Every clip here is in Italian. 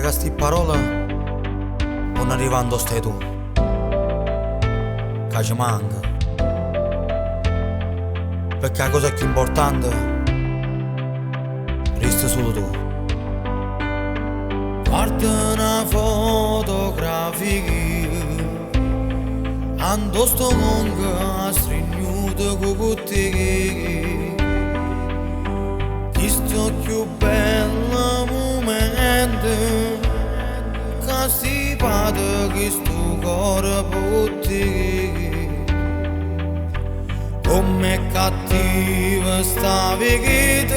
che sti parole non arrivando stai tu, che ci manca, perché la cosa più importante resta solo tu. Guarda una fotografica, ando sto lungo a stringnuto con te, questo più bello momento che si pade questo cuore per te. Come cattiva sta vita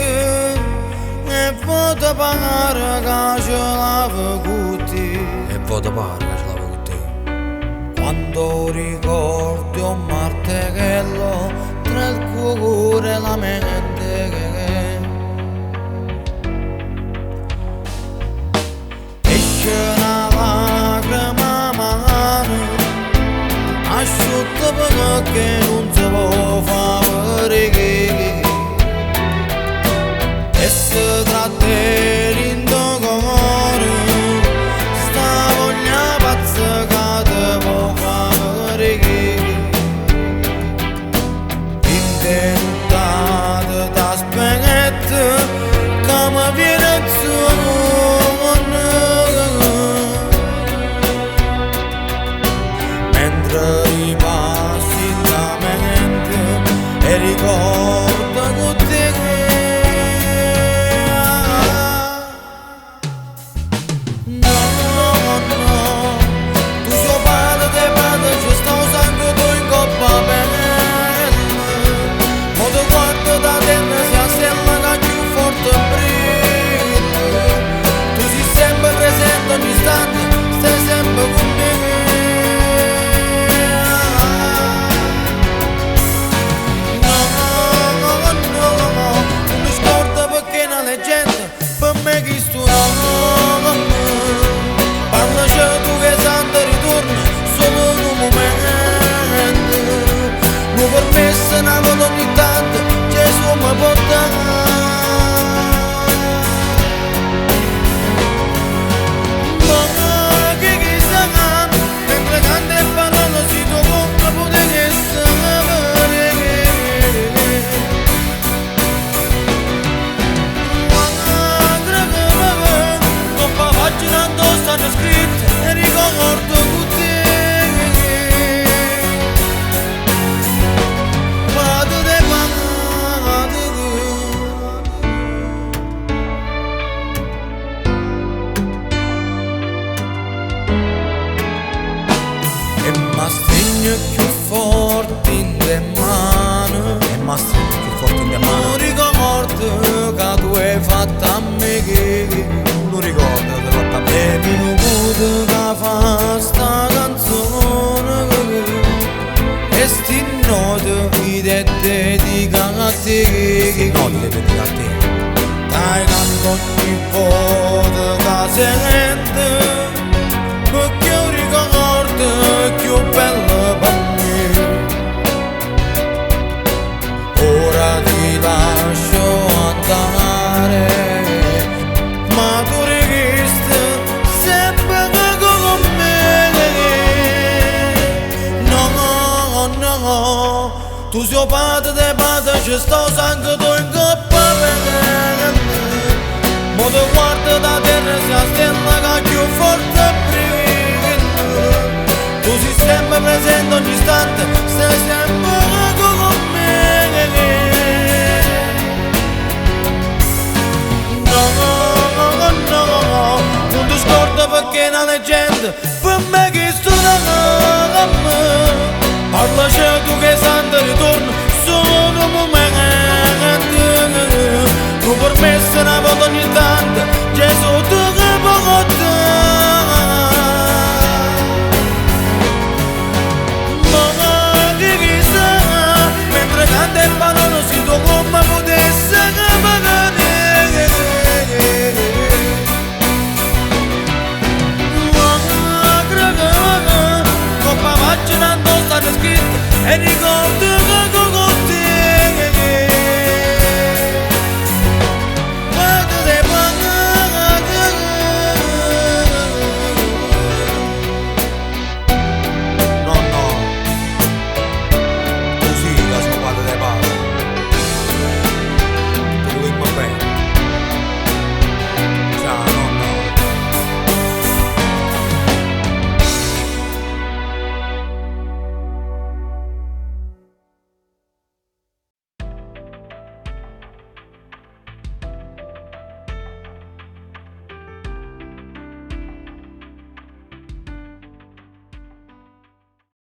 e vado pagare che ce l'avevo con te. E vado pagare che ce l'avevo con te. Quando ricordi un martello tra il cuore e la mente, una lacrima mano asciutta perché non si può fare che e se tratta in tuo cuore sta voglia pazza che ti può fare che intentate t'aspetta che mi viene giù. Ripassi la mente e ricorda con te no, no, tu sei padre de padre, ci sta usando tu in coppa bella, ma tu guarda da terra si assella che più forte brilla, tu sei sempre presente ogni istante, stai sempre con me. Per me che sto no, parlaci tu che santo ritorna solo in un momento, non permesso una volta ogni tanto Gesù mi porta. Ma che sta canta, mentre canta e parola si tuo conto potete essere. Stanno scritte e ricordo con te. Vado de vado e mi stringe più forte in le mani, non ricordo che tu hai fatto a me, che non ricordo che hai fatto a me. E mi non posso che fa sta canzone e sti note mi dedica a te. Sti note le dedica a te. Dai canto ogni volta che sente, perché io ricordo più bello per me. Ora ti lascio andare, ma tu resti sempre con me. No, no, tu sei padre de padre, ci sto sangue tu in coppa bene. Ma tu guarda da terra si stella che più forte brilla, tu sei sempre presente ogni istante, stai sempre con me. No, non ti scorda perché è una leggenda, per me che sto da me. Parlaci tu che santo ritorno